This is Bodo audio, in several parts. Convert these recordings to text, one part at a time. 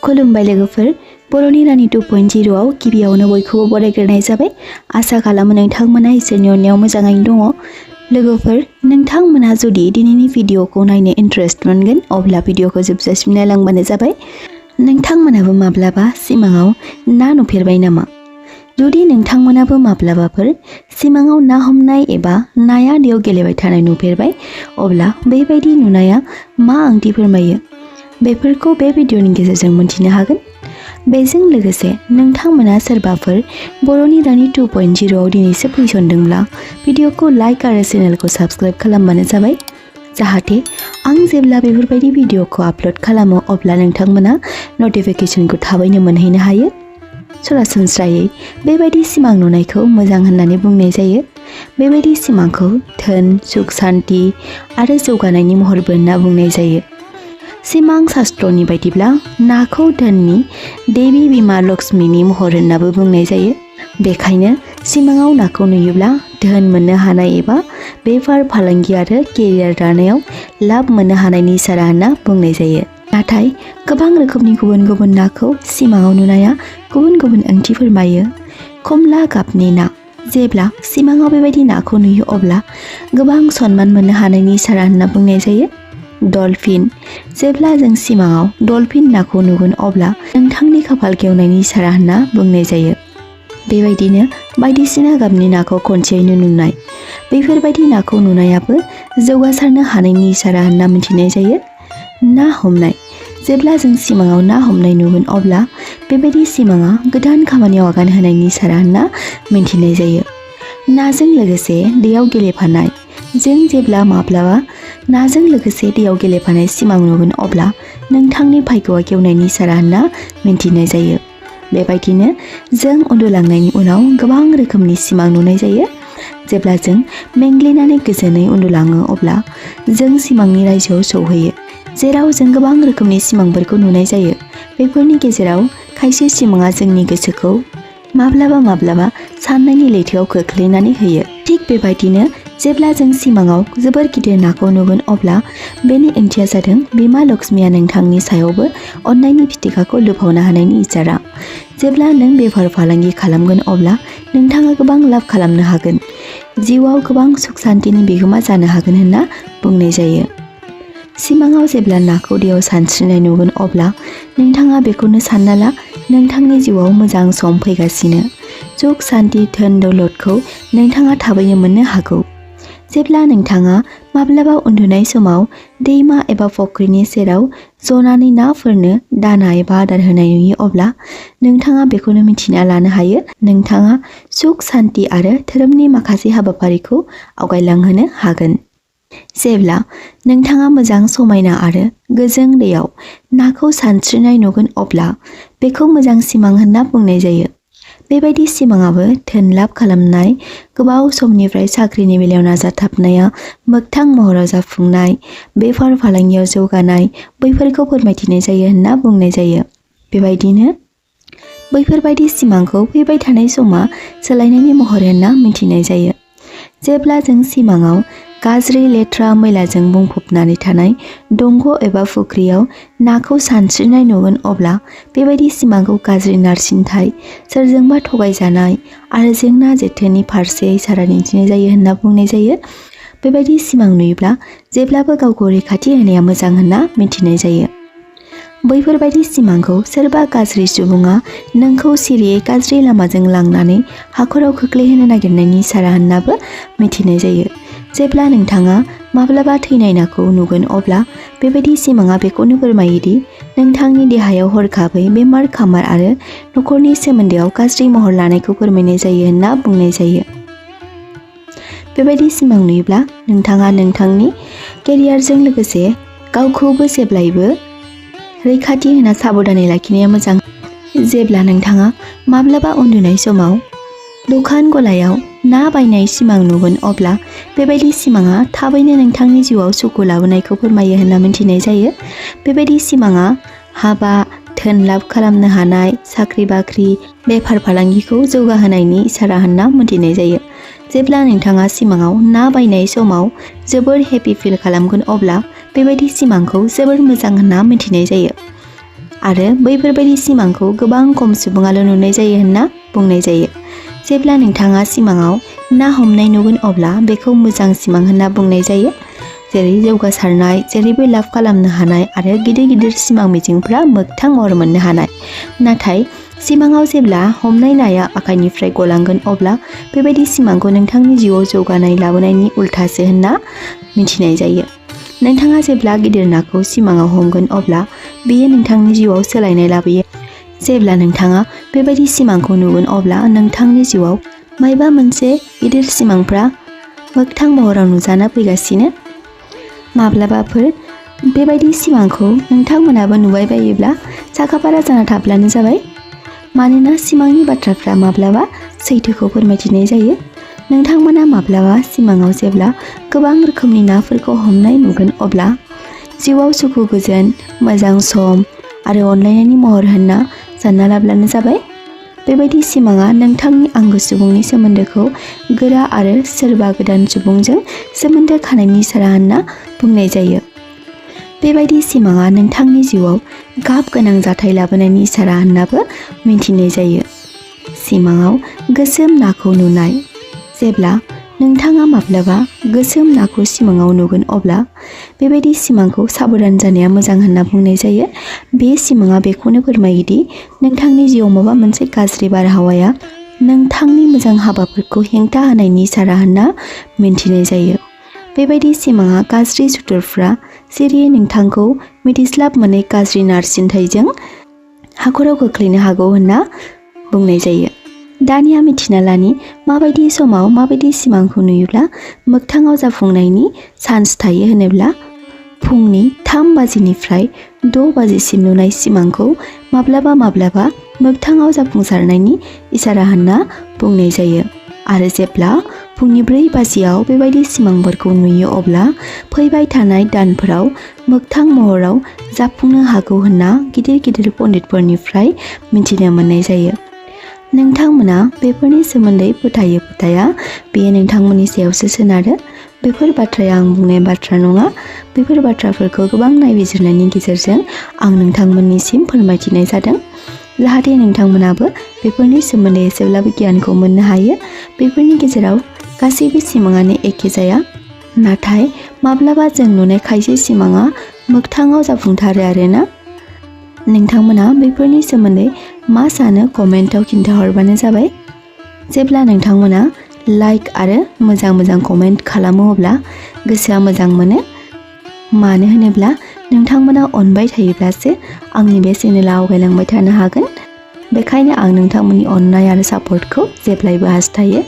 खुलुमबाय लोगोफोर बर'नि रानि 2.0 आव गिबियावनो बयखौबो बरायग्रोनाय जाबाय। आसा खालामो नोंथांमोना इसोरनि अननायाव मोजाङैनो दङ। लोगोफोर नोंथांमोना जुदि दिनैनि भिडिअखौ नायनो इन्ट्रेस्ट मोनगोन अब्ला भिडिअखौ जोबजासिम नायलांबानो जाबाय। नोंथांमोनाबो माब्लाबा सिमाङाव ना नुफेरबाय नामा? जुदि नोंथांमोनाबो माब्लाबाफोर सिमाङाव ना हमनाय एबा नाया दैयाव गेलेबाय थानाय नुफेरबाय अब्ला बेबायदि नुनाया मा ओंथि फोरमायो बेफोरखौ बे भिडिअनि गेजेरजों मोन्थिनो हागोन। बेजों लोगोसे नोंथांमोना सोरबाफोर बर'नि रानि 2.0 आव दिनैसो फैसनदोंब्ला भिडिअखौ लाइक आरो चेनेलखौ साबस्क्राइब खालामबानो जाबाय, जाहाथे आं जेब्ला बेफोरबायदि भिडिअखौ आपल'ड खालामो अब्ला नोंथांमोना नटिफिकेशनखौ थाबैनो मोनहैनो हायो। सरासनस्रायै बेबायदि सिमां नुनायखौ मोजां होननानै बुंनाय जायो। बेबायदि सिमांखौ धोन, सुख, शान्ति आरो जौगानायनि महरबो होनना बुंनाय जायो। सिमां शास्त्रनि बायदिब्ला नाखौ धोननि देवी बिमा लक्ष्मीनि महर होननाबो बुंनाय जायो। बेखायनो सिमाङाव नाखौ नुयोब्ला धोन मोननो हानाय एबा बेफार फालांगि आरो केरियार दानायाव लाब मोननो हानायनि इसारा होनना बुंनाय जायो। नाथाय गोबां रोखोमनि गुबुन गुबुन नाखौ सिमाङाव नुनाया गुबुन गुबुन ओंथि फोरमायो। कमला गाबनि ना, जेब्ला सिमाङाव बेबायदि नाखौ नुयो अब्ला गोबां सन्मान मोननो हानायनि इसारा होनना बुंनाय जायो। डलफिन, जेब्ला जों सिमाङाव डलफिन नाखौ नुगोन अब्ला नोंथांनि खाफाल गेवनायनि इसारा होनना बुंनाय जायो। बेबायदिनो बायदिसिना गाबनि नाखौ खनसेयैनो नुनाय, बेफोरबायदि नाखौ नुनायाबो जौगासारनो हानायनि इसारा होनना मिथिनाय जायो। ना हमनाय, जेब्ला जों सिमाङाव ना हमनाय नुगोन अब्ला बेबायदि सिमाङा गोदान खामानियाव आगान होनायनि इसारा होनना मिथिनाय जायो। नाजों लोगोसे दैयाव गेलेफानाय, जों जेब्ला माब्लाबा नाजों लोगोसे दैयाव गेलेफानाय सिमां नुगोन अब्ला नोंथांनि भाग्यआ गेवनायनि इसारा होनना मिथिनाय जायो। बेबायदिनो जों उन्दुलांनायनि उनाव गोबां रोखोमनि सिमां नुनाय जायो। जेब्ला जों मेंग्लिनानै गोजोनै उन्दुलाङो अब्ला जों सिमांनि रायजोआव सौहैयो, जेराव जों गोबां रोखोमनि सिमांफोरखौ नुनाय जायो। बेफोरनि गेजेराव खायसे सिमाङा जोंनि गोसोखौ माब्लाबा माब्लाबा साननायनि लैथोआव खोख्लैनानै होयो। थिग बेबायदिनो जेब्ला जों सिमाङाव जोबोर गिदिर नाखौ नुगोन अब्ला बेनि ओंथिया जादों बिमा लक्ष्मीया नोंथांनि सायावबो अननायनि फिथिखाखौ लुफावनो हानायनि इसारा। जेब्ला नों बेफार फालांगि खालामगोन अब्ला नोंथाङा गोबां लाब खालामनो हागोन, जिउआव गोबां सुख शान्तिनि बिगोमा जानो हागोन होनना बुंनाय जायो। सिमाङाव जेब्ला नाखौ दैयाव सानस्रिनाय नुगोन अब्ला नोंथाङा बेखौनो सानना ला नोंथांनि जिउआव मोजां सम फैगासिनो। सुख शान्ति धोन दौलतखौ नोंथाङा थाबैनो मोननो हागौ। जेब्ला नोंथाङा माब्लाबा उन्दुनाय समाव दैमा एबा फुख्रिनि सेराव जनानै नाफोरनो दाना एबा आदार होनाय नुयो अब्ला नोंथाङा बेखौनो मिथिना लानो हायो नोंथाङा सुख शान्ति आरो धोरोमनि माखासे हाबाफारिखौ आवगायलांहोनो हागोन। जेब्ला नोंथाङा मोजां समायना आरो गोजों दैयाव नाखौ सानस्रिनाय नुगोन अब्ला बेखौ मोजां सिमां होनना बुंनाय जायो। बेबायदि सिमाङाबो धोन लाब खालामनाय, गोबाव समनिफ्राय साख्रिनि बेलायाव नाजाथाबनाया मोगथां महराव जाफुंनाय, बेफार फालांगियाव जौगानाय बैफोरखौ फोरमायथिनाय जायो होनना बुंनाय जायो। बेबायदिनो बैफोरबायदि सिमांखौ फैबाय थानाय समा सोलायनायनि महर होनना मिथिनाय जायो। जेब्ला जों सिमाङाव गाज्रि लेथ्रा मैलाजों बुंफबनानै थानाय दंग' एबा फुख्रियाव नाखौ सानस्रिनाय नुगोन अब्ला बेबायदि सिमांखौ गाज्रि नारसिनथाय, सोरजोंबा थगायजानाय आरो जेंना जेथोनि फारसे इसारा दिन्थिनाय जायो होनना बुंनाय जायो। बेबायदि सिमां नुयोब्ला जेब्लाबो गावखौ रैखाथि होनाया मोजां होनना मिथिनाय जायो। बैफोरबायदि सिमांखौ सोरबा गाज्रि सुबुङा नोंखौ सिरियै गाज्रि लामाजों लांनानै हाखराव खोख्लैहोनो नागिरनायनि इसारा होननाबो मिथिनाय जायो। जेब्ला नोंथाङा माब्लाबा थैनाय नाखौ नुगोन अब्ला बेबायदि सिमाङा बेखौनो फोरमायोदि नोंथांनि देहायाव हरखाबै बेमार खामार आरो न'खरनि सोमोन्दोआव गाज्रि महर लानायखौ फोरमायनाय जायो होनना बुंनाय जायो। बेबायदि सिमां नुयोब्ला नोंथाङा नोंथांनि केरियारजों लोगोसे गावखौबो जेब्लायबो रैखाथि होना साबधानै लाखिनाया मोजां। जेब्ला नोंथाङा माब्लाबा उन्दुनाय समाव दखान गलायाव ना बायनाय सिमां नुगोन अब्ला बेबायदि सिमाङा थाबैनो नोंथांनि जिउआव सुखु लाबोनायखौ फोरमायो होनना मिथिनाय जायो। बेबायदि सिमाङा हाबा, धोन लाब खालामनो हानाय, साख्रि बाख्रि, बेफार फालांगिखौ जौगाहोनायनि इसारा होनना मिथिनाय जायो। जेब्ला नोंथाङा सिमाङाव ना बायनाय समाव जोबोर हेपि फिल खालामगोन अब्ला बेबायदि सिमांखौ जोबोर मोजां होनना मिथिनाय जायो। आरो बैफोरबायदि सिमांखौ गोबां खम सुबुङाल' नुनाय जायो होनना बुंनाय जायो। जेब्ला नोंथाङा सिमाङाव ना हमनाय नुगोन अब्ला बेखौ मोजां सिमां होनना बुंनाय जायो। जेरै जौगासारनाय, जेरैबो लाब खालामनो हानाय आरो गिदिर गिदिर सिमां मिजिंफ्रा मोगथां महर मोननो हानाय। नाथाय सिमाङाव जेब्ला हमनाय नाया आखाइनिफ्राय गलांगोन अब्ला बेबायदि सिमांखौ नोंथांनि जिउआव जौगानाय लाबोनायनि उल्थासो होनना मिथिनाय जायो। नोंथाङा जेब्ला गिदिर नाखौ सिमाङाव हमगोन अब्ला बेयो नोंथांनि जिउआव सोलायनाय लाबोयो। जेब्ला नोंथाङा बेबायदि सिमांखौ नुगोन अब्ला नोंथांनि जिउआव मायबा मोनसे गिदिर सिमांफ्रा मोगथां महराव नुजाना फैगासिनो। माब्लाबाफोर बेबायदि सिमांखौ नोंथांमोनाबो नुबाय बायोब्ला साखाफारा जाना थाब्लानो जाबाय। मानोना सिमांनि बाथ्राफ्रा माब्लाबा सैथोखौ फोरमायथिनाय जायो। नोंथांमोना माब्लाबा सिमाङाव जेब्ला गोबां रोखोमनि नाफोरखौ हमनाय नुगोन अब्ला जिउआव सुखु गोजोन, मोजां सम आरो अनलायनायनि महर होनना सानना लाब्लानो जाबाय। बेबायदि सिमाङा नोंथांनि आंगो सुबुंनि सोमोन्दोखौ गोरा आरो सोरबा गोदान सुबुंजों सोमोन्दो खानायनि इसारा होनना बुंनाय जायो। बेबायदि सिमाङा नोंथांनि जिउआव गाब गोनां जाथाय लाबोनायनि इसारा होननाबो मिन्थिनाय जायो। सिमाङाव गोसोम नाखौ नुनाय। जेब्ला नोंथाङा माब्लाबा गोसोम नाखौ सिमाङाव नुगोन अब्ला बेबायदि सिमांखौ साबधान जानाया मोजां होनना बुंनाय जायो। बे सिमाङा बेखौनो फोरमायोदि नोंथांनि जिउआव माबा मोनसे गाज्रि बारहावाया नोंथांनि मोजां हाबाफोरखौ हेंथा होनायनि इसारा होनना मिन्थिनाय जायो। बेबायदि सिमाङा गाज्रि सुथुरफ्रा सिरियै नोंथांखौ मिथिस्लाब मोनै गाज्रि नारसिनथायजों हाखराव खोख्लैनो हागौ होनना बुंनाय जायो। दानिया मिथिना लानि माबायदि समाव माबायदि सिमांखौ नुयोब्ला मोगथाङाव जाफुंनायनि चान्स थायो होनोब्ला फुंनि 3 बाजिनिफ्राय 6 बाजिसिम नुनाय सिमांखौ माब्लाबा माब्लाबा मोगथाङाव जाफुंसारनायनि इसारा होनना बुंनाय जायो। आरो जेब्ला फुंनि 4 बाजियाव बेबायदि सिमांफोरखौ नुयो अब्ला फैबाय थानाय दानफोराव मोगथां महराव जाफुंनो हागौ होनना गिदिर गिदिर पण्डितफोरनिफ्राय मिथिनो मोननाय जायो। नोंथांमोना बेफोरनि सोमोन्दै फोथायो फोथाया बेयो नोंथांमोननि सायावसो सोनारो। बेफोर बाथ्राया आं बुंनाय बाथ्रा नङा। बेफोर बाथ्राफोरखौ गोबां नायबिजिरनायनि गेजेरजों आं नोंथांमोननिसिम फोरमायथिनाय जादों। जाहाथे नोंथांमोनाबो बेफोरनि सोमोन्दै एसेब्लाबो गियानखौ मोननो हायो। बेफोरनि गेजेराव गासैबो सिमाङानो एखे जाया। नाथाय माब्लाबा जों नुनाय खायसे सिमाङा मोगथाङाव जाफुंथारो आरोना। नोंथांमोना बेफोरनि सोमोन्दै मा सानो कमेन्टआव खिन्थाहरबानो जाबाय। जेब्ला नोंथांमोना लाइक आरो मोजां कमेन्ट खालामो अब्ला गोसोआ मोजां मोनो। मानो होनोब्ला नोंथांमोना अनबाय थायोब्लासो आंनि बे चेनेला आवगायलांबाय थानो हागोन। बेखायनो आं नोंथांमोननि अननाय आरो सापर्टखौ जेब्लायबो हास्थायो।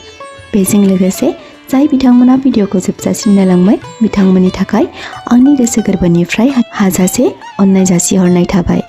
बेजों लोगोसे जाय बिथांमोना भिडिअखौ जोबजासिम नायलांबाय बिथांमोननि थाखाय आंनि गोसो गोरबोनिफ्राय हाजासे अननाय जासिहरनाय थाबाय।